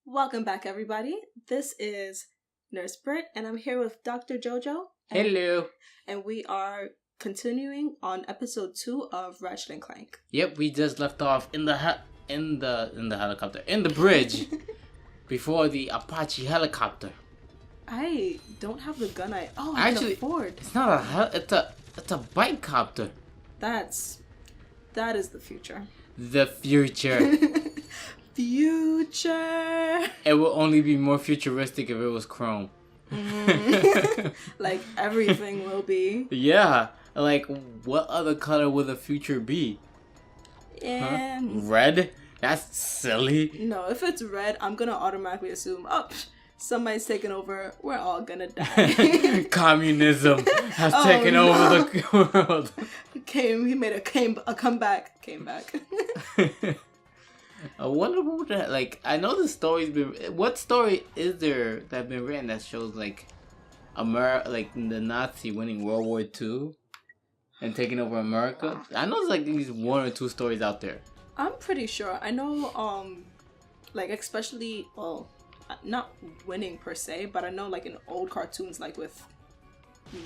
Welcome back, everybody. This is Nurse Britt, and I'm here with Dr.Jojo. Hello. And we are continuing on episode 2 of Ratchet and Clank. Yep, we just left off in the helicopter, in the bridge, before the Apache helicopter. I don't have the gun. I can afford. It's not it's a bike copter. That is the future. The future. Future. It will only be more futuristic if it was chrome. Like everything will be. Yeah. Like, what other color will the future be? Yeah. Huh? Red? That's silly. No, if it's red, I'm gonna automatically assume, somebody's taking over. We're all gonna die. Communism has taken over the world. He made a comeback. Came back. I wonder what that, like, I know the story's been... What story is there that's been written that shows, like, like, the Nazi winning World War II and taking over America? I know there's, like, these 1 or 2 stories out there. I'm pretty sure. I know, like, especially, well, not winning per se, but I know, like, in old cartoons, like, with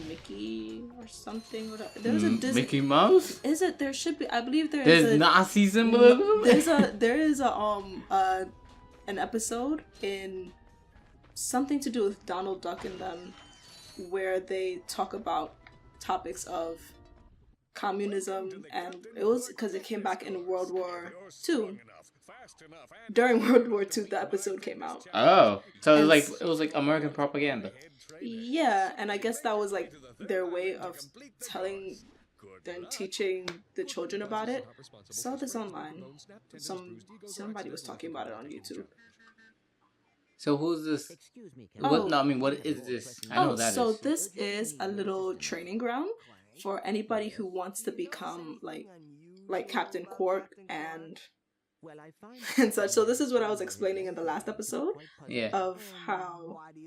Mickey or something. There's a Disney... Mickey Mouse? Is it? There should be. I believe there's Nazi symbolism? There is an episode in something to do with Donald Duck and them where they talk about topics of communism, and it was because it came back in World War II. During World War II, the episode came out. Oh, so it was like American propaganda. Yeah, and I guess that was like their way of teaching the children about it. I saw this online. Somebody was talking about it on YouTube. So who's this? What is this? I know that so this is a little training ground for anybody who wants to become like Captain Quark and such. So this is what I was explaining in the last episode. Yeah. Of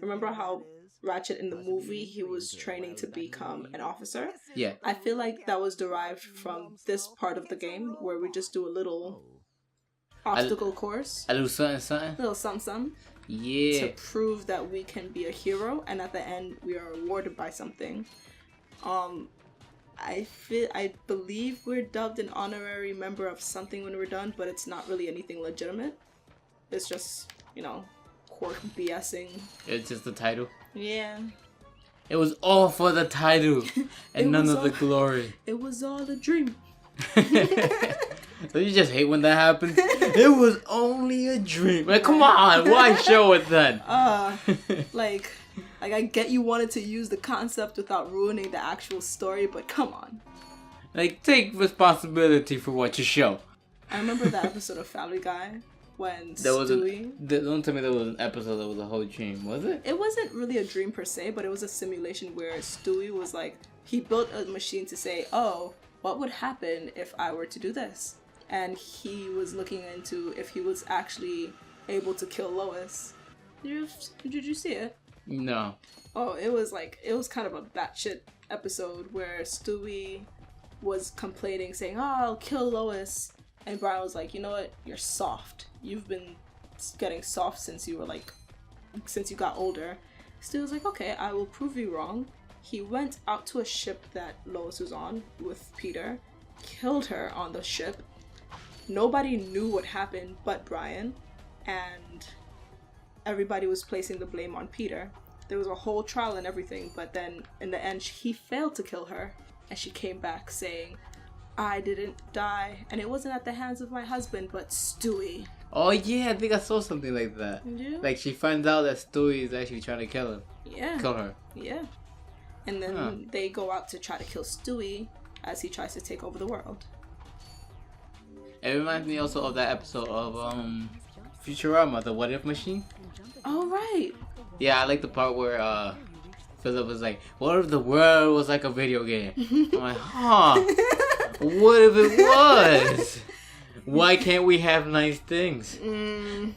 remember how Ratchet in the movie, he was training to become an officer? Yeah. I feel like that was derived from this part of the game where we just do a little obstacle course. A little something? A little something. Yeah. To prove that we can be a hero, and at the end we are rewarded by something. I believe we're dubbed an honorary member of something when we're done, but it's not really anything legitimate. It's just, Quark BSing. It's just the title? Yeah. It was all for the title and none of the glory. It was all a dream. So you just hate when that happens? It was only a dream. Like, come on, why show it then? Like I get you wanted to use the concept without ruining the actual story, but come on. Like, take responsibility for what you show. I remember that episode of Family Guy when Stewie... Don't tell me there was an episode that was a whole dream, was it? It wasn't really a dream per se, but it was a simulation where Stewie was like, he built a machine to say, what would happen if I were to do this? And he was looking into if he was actually able to kill Lois. Did you see it? No. Oh, it was kind of a batshit episode where Stewie was complaining, saying, I'll kill Lois. And Brian was like, you know what? You're soft. You've been getting soft since you got older. Stewie was like, okay, I will prove you wrong. He went out to a ship that Lois was on with Peter, killed her on the ship. Nobody knew what happened but Brian, and everybody was placing the blame on Peter. There was a whole trial and everything, but then in the end he failed to kill her, and she came back saying, I didn't die, and it wasn't at the hands of my husband, but Stewie. Oh yeah, I think I saw something like that. Yeah. Like she finds out that Stewie is actually trying to kill him. Yeah. Kill her. Yeah. And then they go out to try to kill Stewie as he tries to take over the world. It reminds me also of that episode of Futurama, the What If Machine. Oh right. Yeah, I like the part where Philip was like, what if the world was like a video game? I'm like, what if it was? Why can't we have nice things? In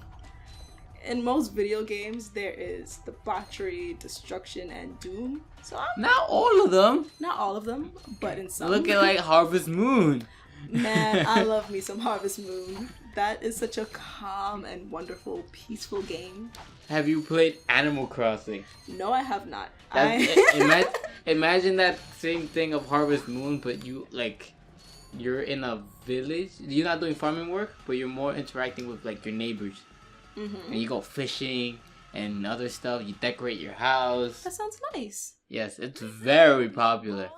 most video games, there is debauchery, destruction, and doom. So not all of them. Not all of them, but in some. Look at like Harvest Moon. Man, I love me some Harvest Moon. That is such a calm and wonderful, peaceful game. Have you played Animal Crossing? No, I have not. Imagine that same thing of Harvest Moon, but you're in a village. You're not doing farming work, but you're more interacting with like your neighbors. And you go fishing and other stuff. You decorate your house. That sounds nice. Yes, it's very popular.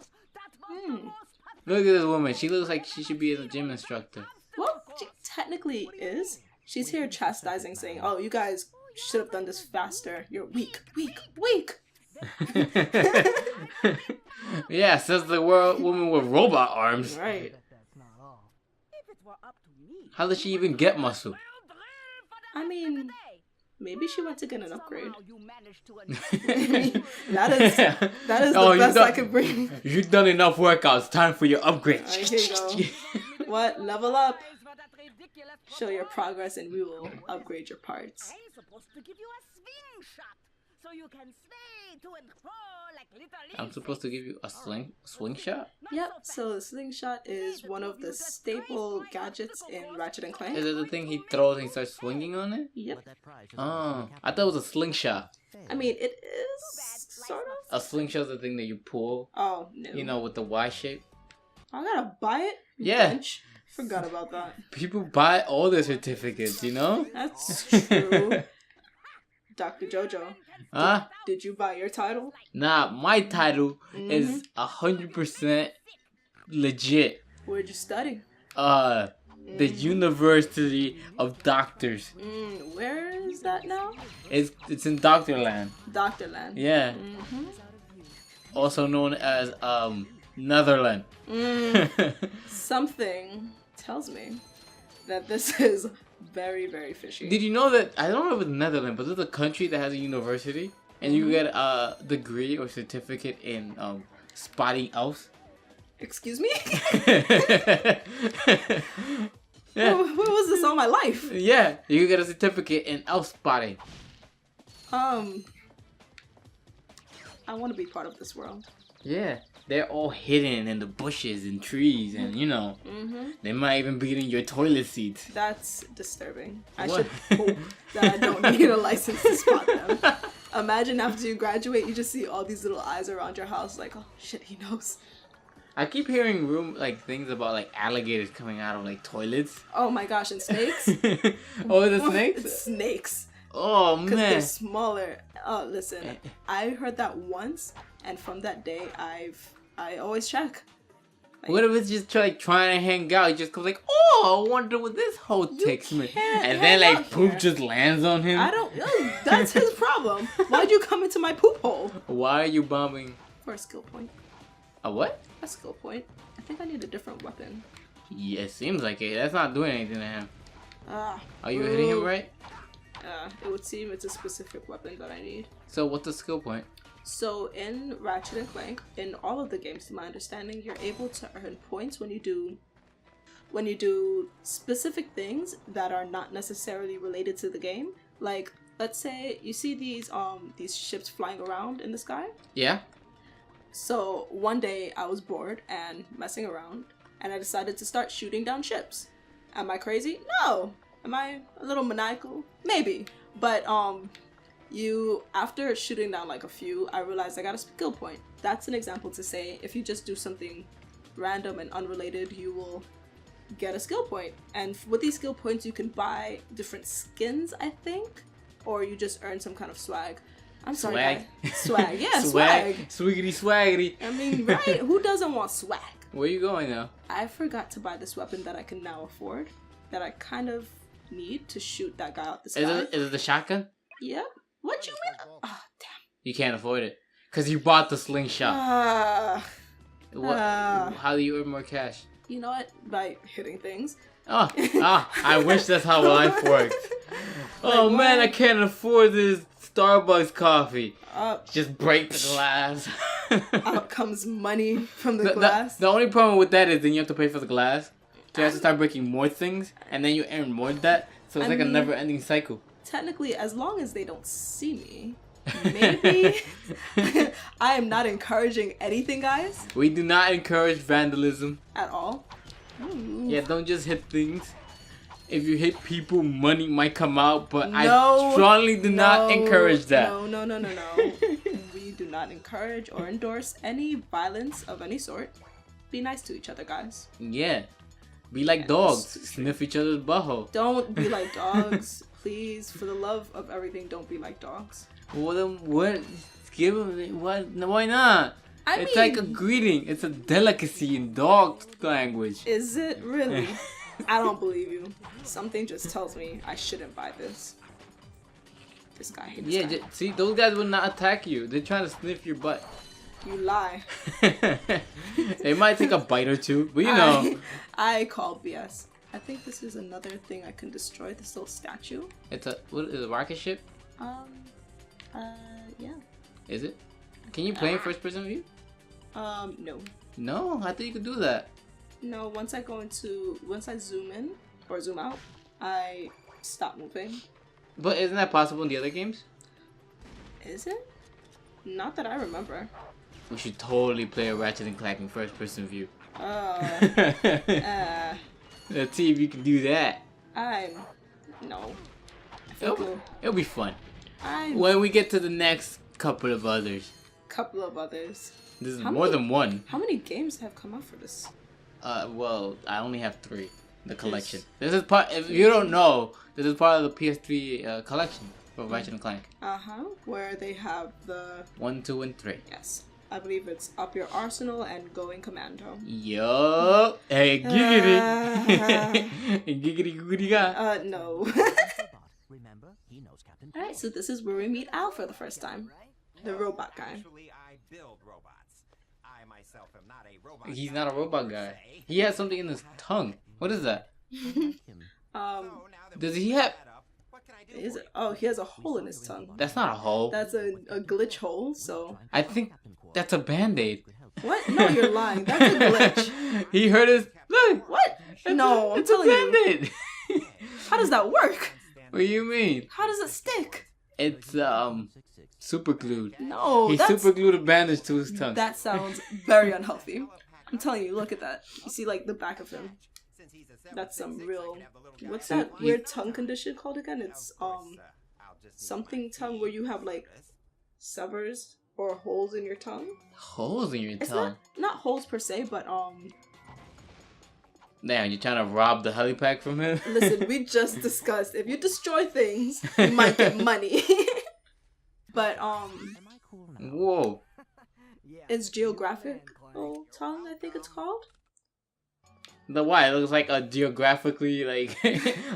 Look at this woman. She looks like she should be a gym instructor. Well, she technically is. She's here chastising, saying, "Oh, you guys should have done this faster. You're weak, weak, weak." Yeah, says the woman with robot arms. Right. How does she even get muscle? I mean, maybe she went to get an upgrade. that is the best I can bring. You've done enough workouts. Time for your upgrade. Right, here you go. What? Level up. Show your progress and we will upgrade your parts. I'm supposed to give you a swing shot? Yep, so the slingshot is one of the staple gadgets in Ratchet and Clank. Is it the thing he throws and he starts swinging on it? Yep. Oh, I thought it was a slingshot. I mean, it is sort of. A slingshot's the thing that you pull. Oh, no. You know, with the Y shape. I gotta buy it? Yeah. Bench. Forgot about that. People buy all the certificates, you know? That's true. Dr.Jojo. Huh? Did you buy your title? Nah, my title is 100% legit. Where'd you study? The University of Doctors. Where is that now? It's in Doctorland. Doctorland. Yeah. Also known as Netherland. Something tells me that this is very, very fishy. Did you know that, I don't know if it's Netherlands, but there's a country that has a university and you get a degree or certificate in spotting elves? Excuse me? Yeah. What was this all my life? Yeah, you get a certificate in elf spotting. I want to be part of this world. Yeah, they're all hidden in the bushes and trees and, you know, they might even be in your toilet seat. That's disturbing. I What? should hope that I don't need a license to spot them. Imagine after you graduate, you just see all these little eyes around your house like, oh shit, he knows. I keep hearing things about like alligators coming out of like toilets. Oh my gosh, and snakes? Oh, the snakes? It's snakes. Oh Because man. they're smaller. Oh, listen, I heard that once, and from that day, I always check. Like, What if it's just trying to hang out? He just goes like, oh, I wonder what this hoe takes me. can't And hang then out poop here. just lands on him. I don't. That's his problem. Why'd you come into my poop hole? Why are you bombing? For a skill point. A what? A skill point. I think I need a different weapon. Yeah, it seems like it. That's not doing anything to him. Are you Ooh. hitting him right? It would seem it's a specific weapon that I need. So what's the skill point? So in Ratchet and Clank, in all of the games, to my understanding, you're able to earn points when you do specific things that are not necessarily related to the game. Like, let's say you see these ships flying around in the sky. Yeah? So one day I was bored and messing around, and I decided to start shooting down ships. Am I crazy? No. Am I a little maniacal? Maybe. But after shooting down like a few, I realized I got a skill point. That's an example to say if you just do something random and unrelated, you will get a skill point. And with these skill points, you can buy different skins, I think, or you just earn some kind of swag. I'm sorry, Swag? guys. Swag. Yeah, swag. Swiggity swaggity. I mean, right? Who doesn't want swag? Where you going now? I forgot to buy this weapon that I can now afford, that I kind of need to shoot that guy out the sky. Is it the shotgun? Yep. What you mean? Oh, damn. You can't afford it. Because you bought the slingshot. How do you earn more cash? You know what? By hitting things. I wish that's how life worked. Oh man, I can't afford this Starbucks coffee. Just break the glass. Out comes money from the glass. The only problem with that is then you have to pay for the glass. So you have to start breaking more things, and then you earn more debt. So it's like a never-ending cycle. Technically, as long as they don't see me, maybe. I am not encouraging anything, guys. We do not encourage vandalism. At all. Yeah, don't just hit things. if you hit people, money might come out, but No, I strongly do not encourage that. No. We do not encourage or endorse any violence of any sort. Be nice to each other, guys. Yeah. Be like dogs. Sniff each other's butthole. Don't be like dogs. Please, for the love of everything, don't be like dogs. Well, then what? Give them what? No, why not? It's like a greeting. It's a delicacy in dog language. Is it really? I don't believe you. Something just tells me I shouldn't buy this. This guy hates guy. See, those guys will not attack you. They're trying to sniff your butt. You lie. They might take a bite or two, but you know. I call BS. I think this is another thing I can destroy. This little statue. It's a rocket ship? Yeah. Is it? Can you play in first person view? No. No, I thought you could do that. No, once I zoom in or zoom out, I stop moving. But isn't that possible in the other games? Is it? Not that I remember. We should totally play a Ratchet and Clank in first person view. Let's see if you can do that. No. It'll be fun. When we get to the next couple of others. This is more than one. How many games have come out for this? Well, I only have 3. The collection. This is part. If you don't know, this is part of the PS3 collection for Ratchet and Clank. Where they have the 1, 2, and 3. Yes, I believe it's Up Your Arsenal and Going Commando. Yup. Hey, giggity. Giggity googity ga. No. Alright, so this is where we meet Al for the first time. The robot guy. He's not a robot guy. He has something in his tongue. What is that? Does he have... Is it? Oh, he has a hole in his tongue. That's not a hole. That's a glitch hole, so... I think that's a Bandaid. What? No, you're lying. That's a glitch. He hurt his... Look! What? No, I'm telling you. It's a Bandaid. How does that work? What do you mean? How does it stick? It's, super glued. No, he super glued a bandage to his tongue. That sounds very unhealthy. I'm telling you, look at that. You see, like, the back of him. That's some real... What's that weird tongue condition called again? It's, something tongue where you have, like, severs or holes in your tongue. Holes in your tongue? Not holes per se, but, Damn, you're trying to rob the helipad from him? Listen, we just discussed, if you destroy things, you might get money. But, Whoa. It's geographical tongue, I think it's called. The why? It looks like a geographically, like,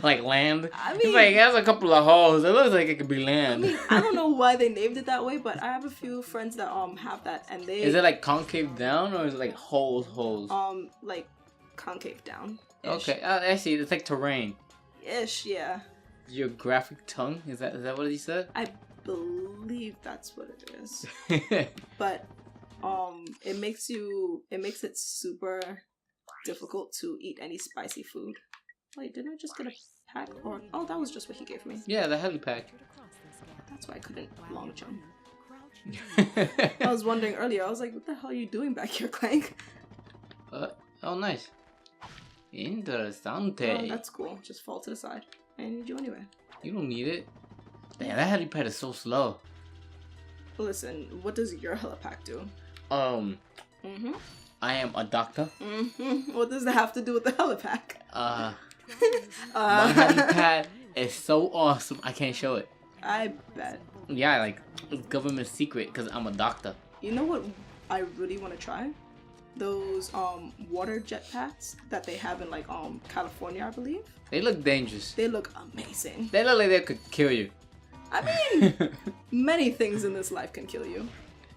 like land. I mean... It's like, it has a couple of holes. It looks like it could be land. I mean, I don't know why they named it that way, but I have a few friends that, have that, and they... Is it, like, concave down, or is it, like, holes? Like, concave down. Okay, I see. It's like terrain. Ish, yeah. Geographic tongue? Is that what he said? I believe that's what it is. But it makes it super difficult to eat any spicy food. Wait, didn't I just get a pack? Or oh, that was just what he gave me. Yeah, the heli pack. That's why I couldn't long jump. I was wondering earlier. I was like, what the hell are you doing back here, Clank? Oh, nice. Interessante. Oh, that's cool. Just fall to the side. I need you anyway. You don't need it. Damn, that helipad is so slow. Listen, what does your helipack do? I am a doctor. What does that have to do with the helipack? My helipad is so awesome, I can't show it. I bet. Yeah, like, it's government secret because I'm a doctor. You know what I really want to try? Those water jetpacks that they have in like California, I believe. They look dangerous. They look amazing. They look like they could kill you. I mean, many things in this life can kill you.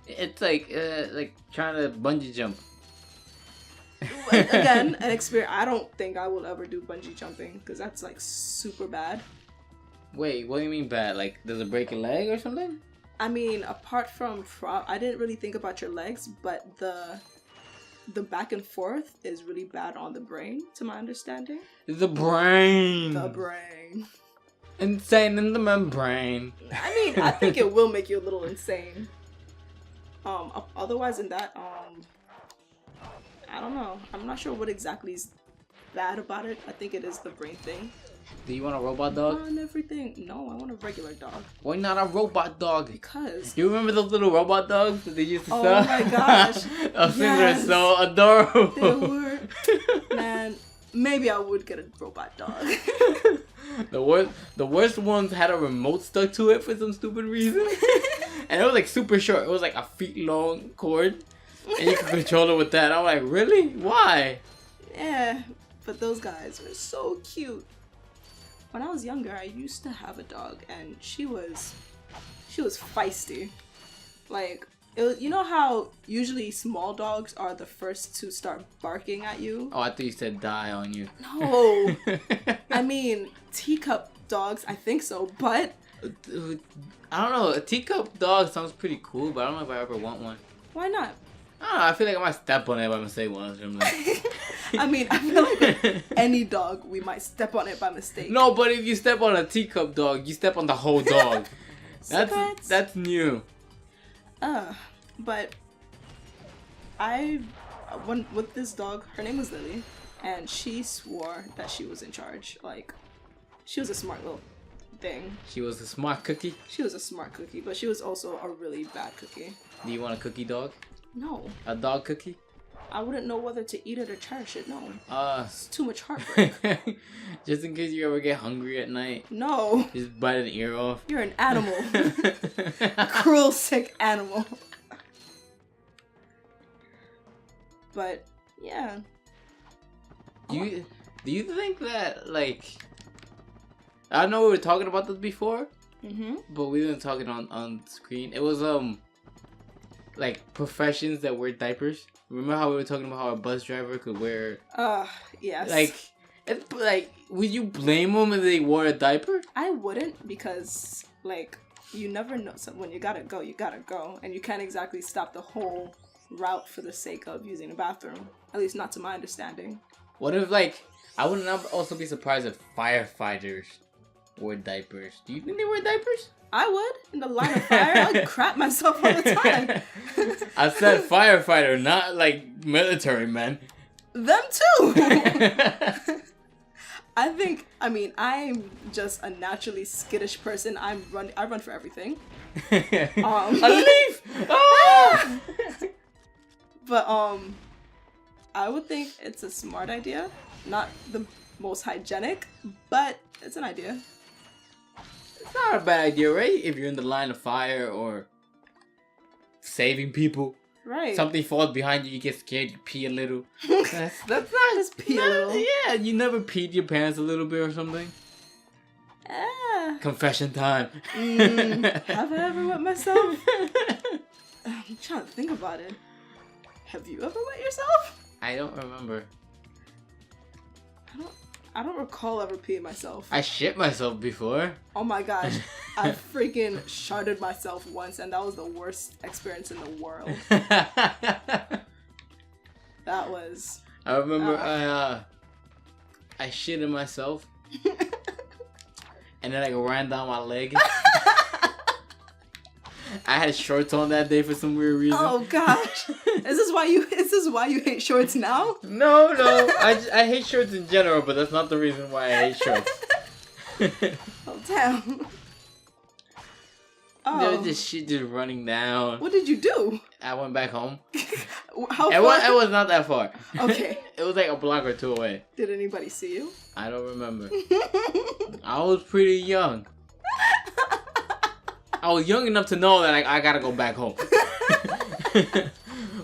It's like trying to bungee jump. Again, an experience. I don't think I will ever do bungee jumping because that's like super bad. Wait, what do you mean bad? Like, does it break a leg or something? I mean, apart from I didn't really think about your legs, but the back and forth is really bad on the brain, to my understanding. The brain. The brain. Insane in the membrane. I mean, I think it will make you a little insane. Otherwise than that, I don't know. I'm not sure what exactly is bad about it. I think it is the brain thing. Do you want a robot dog? On everything. No, I want a regular dog. Why not a robot dog? Because. You remember those little robot dogs that they used to sell? Oh my gosh. Those things are so adorable. They were. Man, maybe I would get a robot dog. The worst ones had a remote stuck to it for some stupid reason. And it was like super short. It was like a feet long cord. And you could control it with that. I'm like, really? Why? Yeah, but those guys were so cute. When I was younger, I used to have a dog, and she was feisty. Like, you know how usually small dogs are the first to start barking at you? Oh, I thought you said die on you. No. I mean, teacup dogs, I think so, but... I don't know. A teacup dog sounds pretty cool, but I don't know if I ever want one. Why not? I don't know. I feel like I might step on it by mistake once. I mean, I feel like any dog, we might step on it by mistake. No, but if you step on a teacup dog, you step on the whole dog. That's new. But with this dog, her name was Lily, and she swore that she was in charge. Like, she was a smart little thing. She was a smart cookie? She was a smart cookie, but she was also a really bad cookie. Do you want a cookie dog? No. A dog cookie? I wouldn't know whether to eat it or cherish it, no. It's too much heartbreak. Just in case you ever get hungry at night. No. Just bite an ear off. You're an animal. A cruel, sick animal. But, yeah. Do you think that, like... I know we were talking about this before. But we weren't talking on screen. It was, like, professions that wear diapers. Remember how we were talking about how a bus driver could wear... yes. Like, would you blame them if they wore a diaper? I wouldn't, because, like, you never know. So when you gotta go, you gotta go. And you can't exactly stop the whole route for the sake of using a bathroom. At least not to my understanding. What if, like, I would not also be surprised if firefighters wore diapers. Do you think they wear diapers? I would. In the line of fire, I'd crap myself all the time. I said firefighter, not like military men. Them too! I'm just a naturally skittish person. I run for everything. A leaf! Oh! But, I would think it's a smart idea. Not the most hygienic, but it's an idea. It's not a bad idea, right? If you're in the line of fire or saving people. Right. Something falls behind you, you get scared, you pee a little. That's not just pee a little. Yeah, you never peed your pants a little bit or something. Confession time. Have I ever wet myself? I'm trying to think about it. Have you ever wet yourself? I don't remember. I don't recall ever peeing myself. I shit myself before. Oh my gosh. I freaking sharted myself once, and that was the worst experience in the world. That was... I remember I shitted myself. And then I ran down my leg. I had shorts on that day for some weird reason. Oh gosh. Is this why you hate shorts now? No. I hate shorts in general, but that's not the reason why I hate shorts. Oh damn. There was this shit just running down. What did you do? I went back home. How far? It was not that far. Okay. It was like a block or two away. Did anybody see you? I don't remember. I was pretty young. I was young enough to know that I gotta go back home.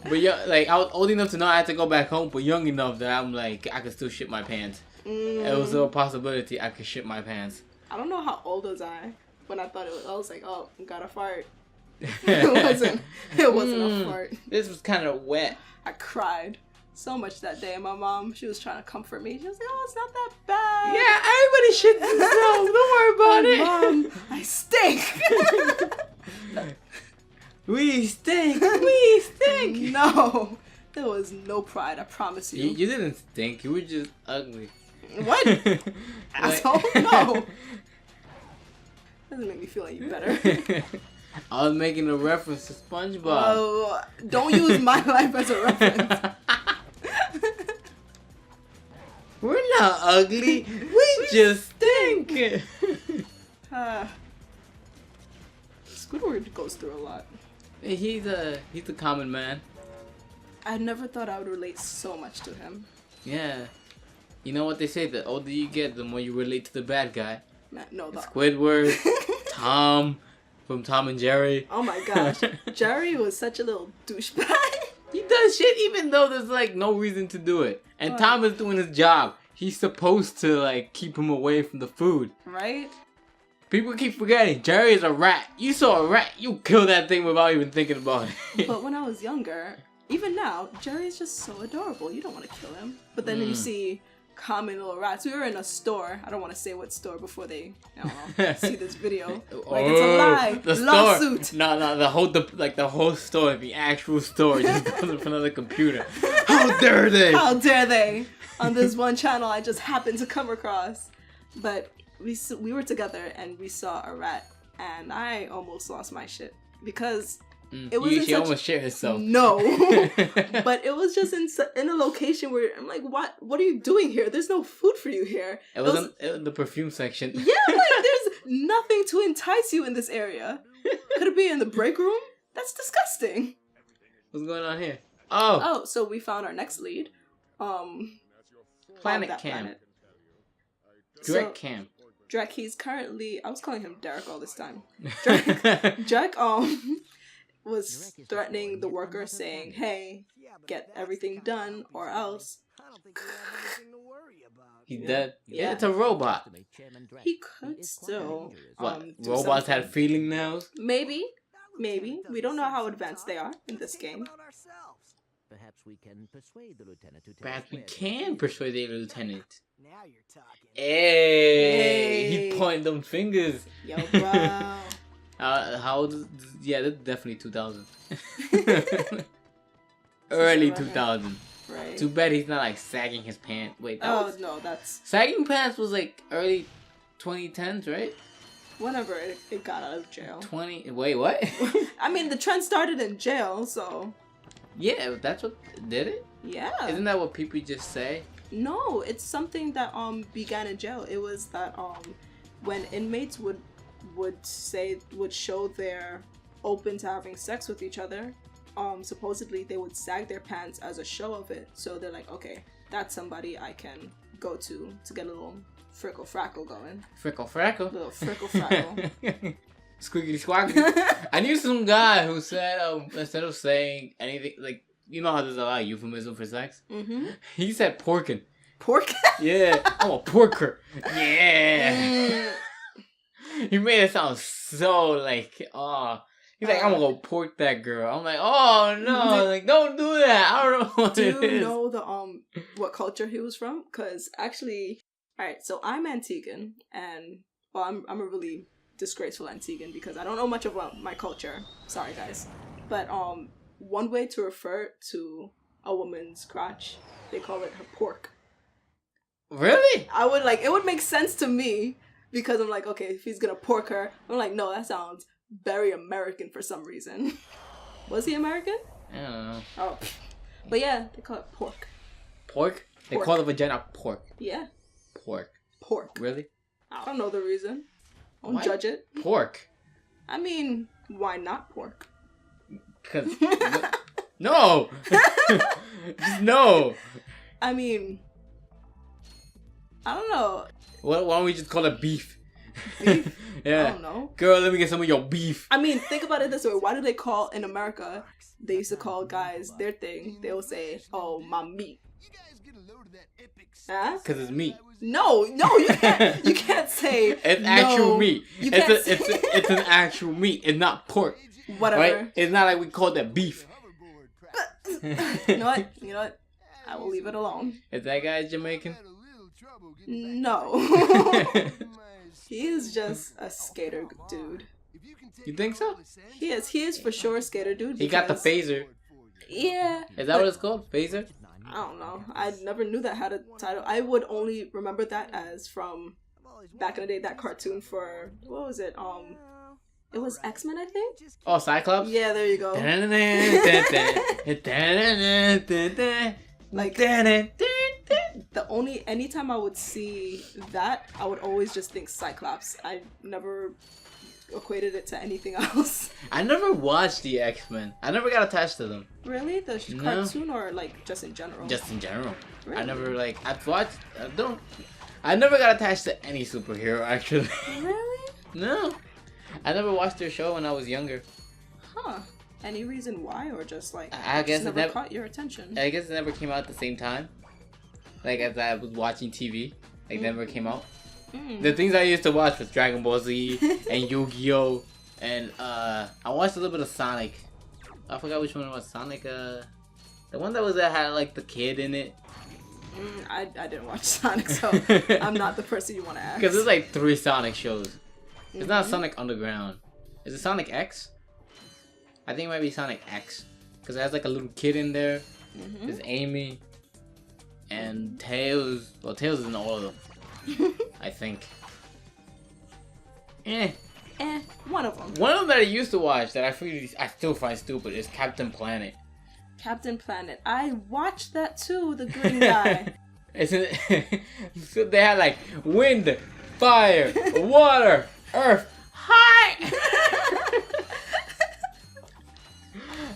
But yeah, like I was old enough to know I had to go back home, but young enough that I'm like I could still shit my pants. It was a possibility I could shit my pants. I don't know how old was I when I thought it was. I was like, oh, got a fart. It wasn't a fart. This was kind of wet. I cried so much that day, and my mom, she was trying to comfort me. She was like, oh, it's not that bad. Yeah, everybody shits themselves. Don't worry about it. Mom, I stink. We stink. No, there was no pride, I promise you. You didn't stink. You were just ugly. What? Asshole? No. Doesn't make me feel any better. I was making a reference to SpongeBob. Oh, don't use my life as a reference. We're not ugly. We just stink. Squidward goes through a lot. He's a common man. I never thought I would relate so much to him. Yeah. You know what they say, the older you get, the more you relate to the bad guy. No, Squidward, Tom, from Tom and Jerry. Oh my gosh. Jerry was such a little douchebag. He does shit even though there's like no reason to do it. And Tom is doing his job. He's supposed to like keep him away from the food. Right? People keep forgetting, Jerry is a rat. You saw a rat, you kill that thing without even thinking about it. But when I was younger, even now, Jerry is just so adorable. You don't want to kill him. But then you see common little rats. We were in a store. I don't want to say what store before they, I don't know, see this video. Like, it's a lie. The Lawsuit. Store. No, the whole store, the actual store just goes in front of the computer. How dare they? How dare they? On this one channel I just happened to come across. But we were together and we saw a rat and I almost lost my shit because it was she almost shit herself. No, but it was just in a location where I'm like, what are you doing here? There's no food for you here. It was in the perfume section. Yeah, like there's nothing to entice you in this area. Could it be in the break room? That's disgusting. What's going on here? Oh, so we found our next lead. Planet Cam. Direct Cam. Drek, he's currently, I was calling him Derek all this time. Drek was threatening the worker saying, hey, get everything done or else. He's dead. Yeah, it's a robot. He could still. What? Robots have feeling now? Maybe. We don't know how advanced they are in this game. Perhaps we can persuade the lieutenant to Perhaps we can persuade the lieutenant. Now you're talking. Hey, he pointing them fingers. Yo, bro. How old is, yeah, that's definitely 2000. Early 2000. Right. Too bad he's not like sagging his pants. Wait, no, that's... Sagging pants was like early 2010s, right? Whenever it got out of jail. Wait, what? I mean, the trend started in jail, so... Yeah, that's what did it? Yeah. Isn't that what people just say? No, it's something that began in jail. It was that when inmates would show they're open to having sex with each other, supposedly they would sag their pants as a show of it. So they're like, okay, that's somebody I can go to get a little frickle frackle going. Frickle frackle? Little frickle frackle. Squeaky squacky. I knew some guy who said instead of saying anything, like, you know how there's a lot of euphemism for sex? Mm-hmm. He said porkin'. Porkin'? Yeah, I'm a porker. Yeah. He made it sound so like, he's like, I'm gonna go pork that girl. I'm like, oh no, like, don't do that. I don't know what it is. Do you know the what culture he was from? Because actually, alright, so I'm Antiguan, and well, I'm a really disgraceful Antiguan because I don't know much about my culture. Sorry guys. But one way to refer to a woman's crotch, they call it her pork. Really? I would like, it would make sense to me because I'm like, okay, if he's gonna pork her, I'm like, no, that sounds very American for some reason. Was he American? I don't know. Oh, but yeah, they call it pork. Pork? They call the vagina pork. Yeah. Pork. Really? I don't know the reason. Don't Why? judge it. Pork. I mean, why not pork? Cause no, just no. I mean, I don't know. Why don't we just call it beef? Beef? Yeah. I don't know. Girl, let me get some of your beef. I mean, think about it this way. Why do they call, in America, they used to call guys their thing. They will say, oh, my meat. Huh? Cause it's meat. No, you can't. You can't say it's actual meat. It's an actual meat. It's not pork. Whatever. Right? It's not like we call that beef. You know what? I will leave it alone. Is that guy Jamaican? No. He is just a skater dude. You think so? He is for sure a skater dude. He got the phaser. Yeah. Is that what it's called? Phaser? I don't know. I never knew that had a title. I would only remember that as from back in the day, that cartoon for, what was it? It was X-Men, I think? Oh, Cyclops? Yeah, there you go. Like, anytime I would see that, I would always just think Cyclops. I never equated it to anything else. I never watched the X-Men. I never got attached to them. Really? The cartoon or like just in general? Just in general. Really? I never I never got attached to any superhero actually. Really? No. I never watched their show when I was younger. Huh. Any reason why, or just like I guess it never caught your attention? I guess it never came out at the same time. Like as I was watching TV, like never came out. The things I used to watch was Dragon Ball Z and Yu-Gi-Oh! And I watched a little bit of Sonic. I forgot which one it was. Sonic, the one that had like the kid in it. I didn't watch Sonic, so I'm not the person you want to ask. Because there's like 3 Sonic shows. It's not Sonic Underground. Is it Sonic X? I think it might be Sonic X. Because it has like a little kid in there. There's Amy. And Tails. Well, Tails is in all of them. I think. One of them. One of them that I used to watch that I still find stupid is Captain Planet. Captain Planet. I watched that too, the green guy. Isn't so they had like wind, fire, water, earth. Hi!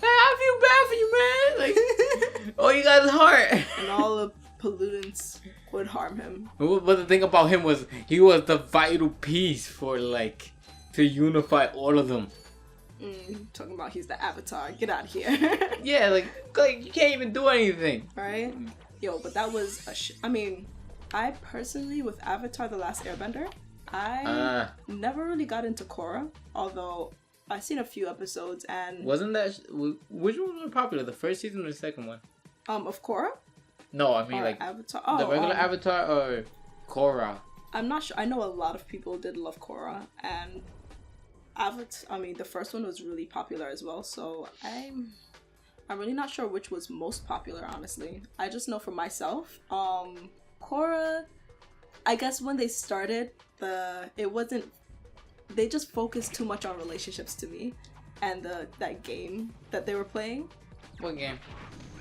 I feel bad for you, man. Like, oh, you got his heart. And all the pollutants would harm him. But the thing about him was he was the vital piece for like to unify all of them. Talking about he's the Avatar. Get out of here. Yeah, like you can't even do anything. Right? Yo, but that was I mean, I personally, with Avatar The Last Airbender, I never really got into Korra, although I've seen a few episodes and... Wasn't that... Which one was more popular, the first season or the second one? Of Korra? No, I mean or like Avatar. The regular Avatar or Korra? I'm not sure. I know a lot of people did love Korra, and Avatar, I mean, the first one was really popular as well, so I'm really not sure which was most popular, honestly. I just know for myself, Korra, I guess when they started, they just focused too much on relationships to me, and that game that they were playing. What game?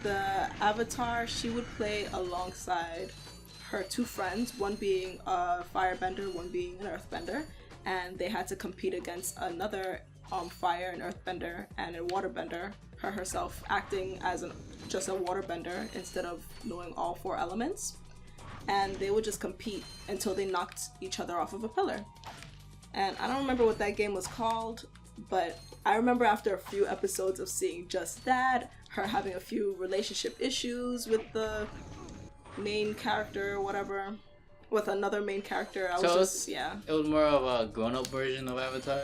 The Avatar, she would play alongside her 2 friends, one being a firebender, one being an earthbender, and they had to compete against another fire and earthbender and a waterbender, her herself acting as just a waterbender instead of knowing all 4 elements. And they would just compete until they knocked each other off of a pillar. And I don't remember what that game was called, but I remember after a few episodes of seeing just that, her having a few relationship issues with the main character or whatever, with another main character. It was more of a grown-up version of Avatar,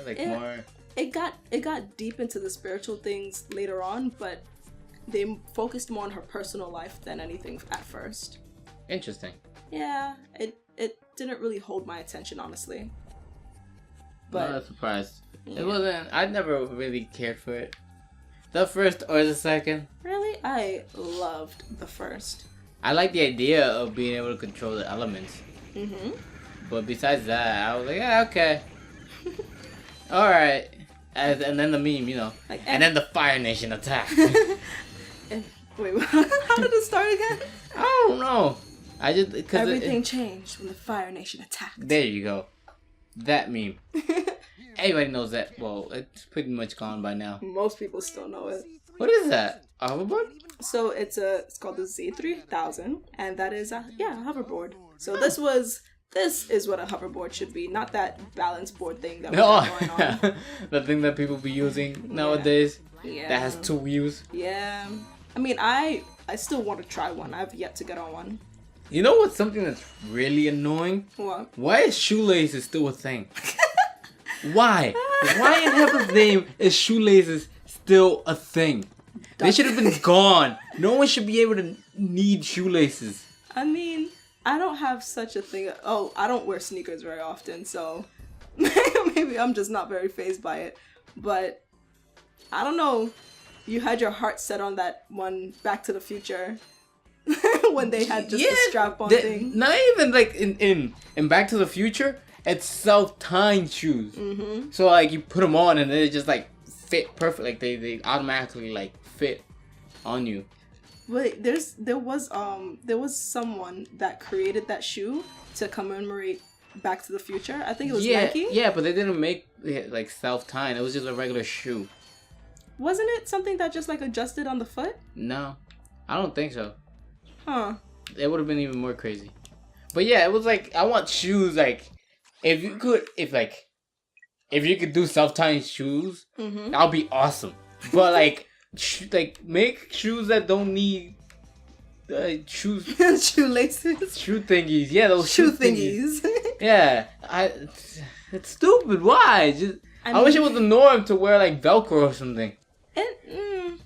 It got deep into the spiritual things later on, but they focused more on her personal life than anything at first. Interesting. Yeah, it didn't really hold my attention, honestly. But I'm not surprised. Yeah. It wasn't. I never really cared for it. The first or the second. Really, I loved the first. I like the idea of being able to control the elements. But besides that, I was like, yeah, okay. Alright. And then the meme, you know. And then the Fire Nation attacked. Wait, how did it start again? I don't know. Everything changed when the Fire Nation attacked. There you go. That meme. Everybody knows that. Well, it's pretty much gone by now. Most people still know it. What is that? A hoverboard? So it's called the Z3000, and that is a hoverboard. So this is what a hoverboard should be, not that balance board thing that we got going on. The thing that people be using nowadays. Yeah. That has 2 wheels. Yeah. I mean, I still want to try one. I've yet to get on one. You know what's something that's really annoying? What? Why is shoelaces still a thing? Why? Why in heaven's name is shoelaces still a thing? They should have been gone. No one should be able to need shoelaces. I mean, I don't have such a thing. Oh, I don't wear sneakers very often, so maybe I'm just not very fazed by it. But I don't know. You had your heart set on that one Back to the Future. When they had just the strap-on thing. Not even like in Back to the Future, it's self-tying shoes. So like you put them on and they just like fit perfect. Like they automatically like fit on you. Wait, there was someone that created that shoe to commemorate Back to the Future. I think it was Nike. Yeah, but they didn't make it like self-tying. It was just a regular shoe. Wasn't it something that just like adjusted on the foot? No, I don't think so. Huh. It would have been even more crazy. But yeah, it was like I want shoes like if you could do self-tying shoes, that'll be awesome. But like make shoes that don't need shoes shoelaces, shoe thingies. Yeah, those shoe thingies. Yeah, it's stupid. Why? I wish it was the norm to wear like Velcro or something.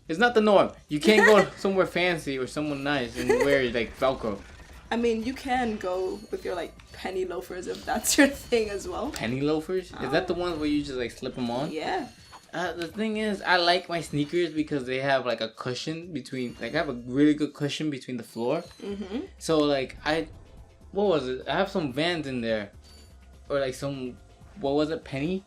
It's not the norm. You can't go somewhere fancy or somewhere nice and wear like Velcro. I mean, you can go with your like penny loafers if that's your thing as well. Penny loafers? Is that the ones where you just like slip them on? Yeah. The thing is, I like my sneakers because they have like a cushion between. Like I have a really good cushion between the floor. So like what was it? I have some Vans in there, or like some, what was it? Penny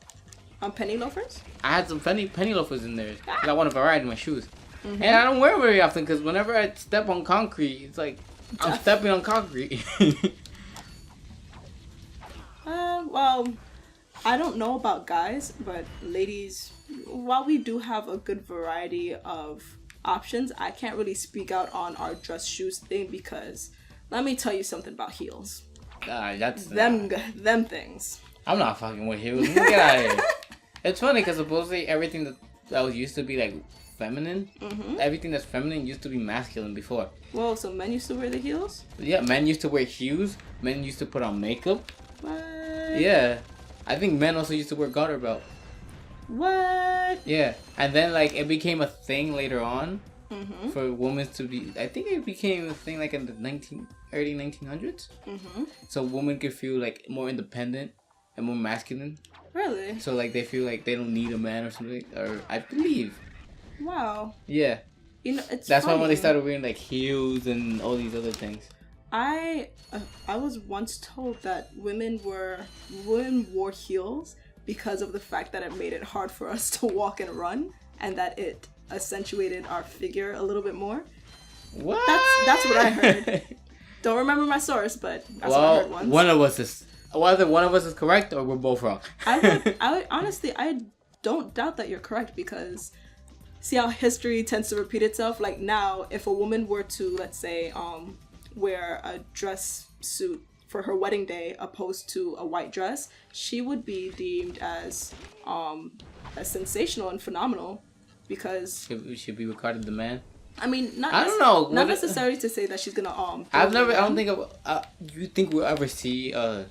loafers? I had some penny loafers in there because I want a variety in my shoes. And I don't wear them very often because whenever I step on concrete, it's like I'm stepping on concrete. Well, I don't know about guys, but ladies, while we do have a good variety of options, I can't really speak out on our dress shoes thing because let me tell you something about heels. That's them things. I'm not fucking with heels. Get out of here. It's funny because supposedly everything that was used to be like feminine, everything that's feminine used to be masculine before. Whoa, so men used to wear the heels? Yeah, men used to wear heels. Men used to put on makeup. What? Yeah. I think men also used to wear garter belt. What? Yeah. And then like it became a thing later on for women to be, I think it became a thing like in the early 1900s. So women could feel like more independent and more masculine. Really? So like they feel like they don't need a man or something, or I believe. Wow. Yeah. You know, it's That's funny. why when they started wearing like heels and all these other things. I was once told that women wore heels because of the fact that it made it hard for us to walk and run, and that it accentuated our figure a little bit more. What? That's what I heard. Don't remember my source, but that's what I heard once. Whether one of us is correct or we're both wrong. I honestly, I don't doubt that you're correct because see how history tends to repeat itself. Like now, if a woman were to, let's say, wear a dress suit for her wedding day opposed to a white dress, she would be deemed as sensational and phenomenal because She should be regarded the man. I mean, I don't know. Not necessarily to say that she's gonna I don't think. You think we'll ever see a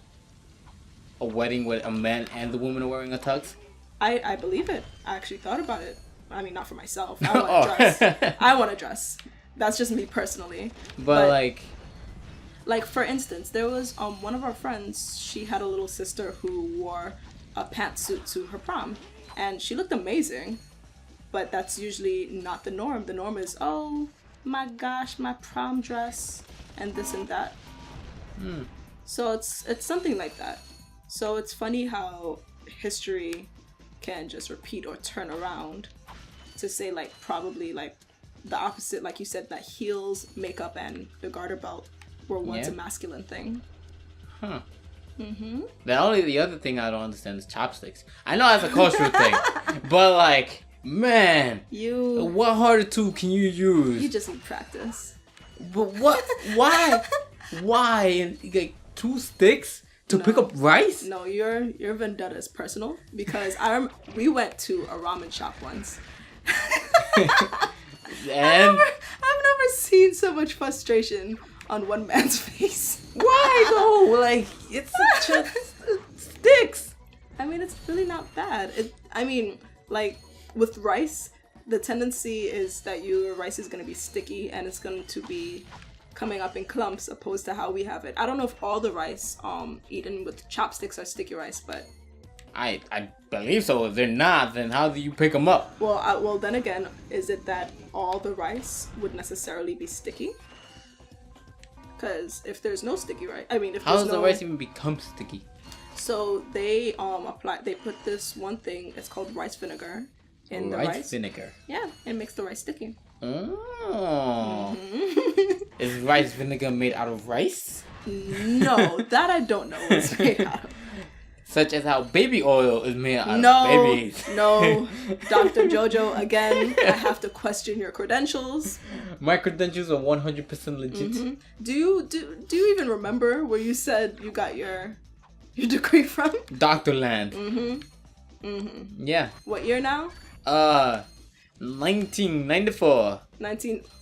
wedding with a man and the woman are wearing a tux? I believe it. I actually thought about it. I mean, not for myself. I want a dress. I want a dress. That's just me personally. But like for instance, there was one of our friends. She had a little sister who wore a pantsuit to her prom, and she looked amazing. But that's usually not the norm. The norm is, oh my gosh, my prom dress, and this and that. So it's something like that. So it's funny how history can just repeat or turn around to say like probably like the opposite, like you said, that heels, makeup, and the garter belt were once a masculine thing. Huh. The other thing I don't understand is chopsticks. I know that's a cultural thing, but like, man, what harder tool can you use? You just need practice. But what? Why? Why? Like 2 sticks to pick up rice? No, your vendetta is personal because we went to a ramen shop once. And I've never seen so much frustration on one man's face. Why though? Like it's sticks. I mean, it's really not bad. I mean, like with rice, the tendency is that your rice is going to be sticky and it's going to be coming up in clumps opposed to how we have it. I don't know if all the rice eaten with chopsticks are sticky rice, but I believe so. If they're not, then how do you pick them up? Well, then again, is it that all the rice would necessarily be sticky? Because if there's no sticky rice, I mean, if how there's does the rice even become sticky? So they they put this one thing. It's called rice vinegar in the rice. Rice vinegar. Yeah, it makes the rice sticky. Oh. Mhm. Is rice vinegar made out of rice? No, that I don't know what's made out of. Such as how baby oil is made out No, of babies. no. Dr. Jojo, again, I have to question your credentials. My credentials are 100% legit. Mm-hmm. Do you even remember where you said you got your degree from? Dr. Land. Mm-hmm. Mm-hmm. Yeah. What year now? 1994.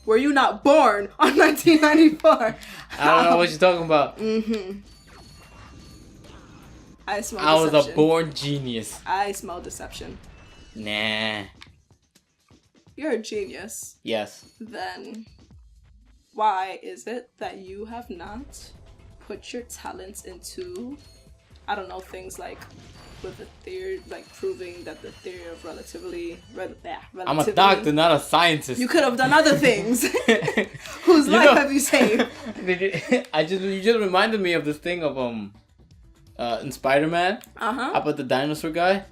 Were you not born on 1994? I don't know what you're talking about. Mm-hmm. I smell I was deception. a born genius. I smell deception. Nah. You're a genius. Yes. Then why is it that you have not put your talents into, I don't know, things like with the theory, like proving that the theory of relativity. I'm a doctor, not a scientist. You could have done other things. Whose life have you saved? You just reminded me of this thing of in Spider-Man. About the dinosaur guy.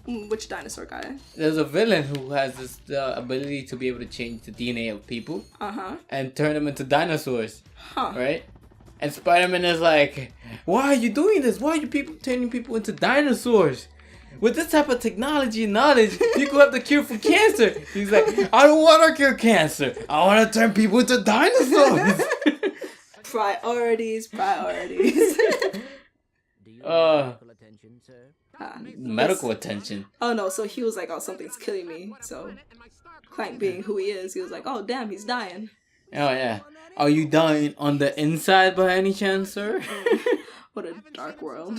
Which dinosaur guy? There's a villain who has this ability to be able to change the DNA of people. And turn them into dinosaurs. Right? And Spider-Man is like, why are you doing this? Why are you turning people into dinosaurs? With this type of technology and knowledge, you could have the cure for cancer. He's like, I don't want to cure cancer. I want to turn people into dinosaurs. Priorities. Medical attention, sir. Medical attention. Oh no, so he was like, oh, something's killing me. So Clank being who he is, he was like, oh damn, he's dying. Oh yeah. Are you dying on the inside by any chance, sir? What a dark world.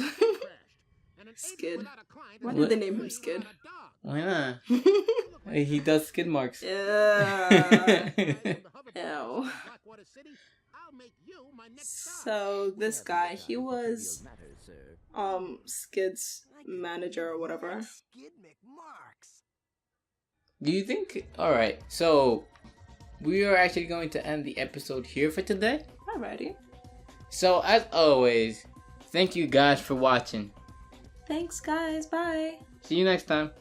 Skid. Why did they name him Skid? Why not? He does skid marks. Yeah. Ew. So this guy, he was Skid's manager or whatever. Do you think? Alright, so we are actually going to end the episode here for today. Alrighty. So as always, thank you guys for watching. Thanks guys, bye. See you next time.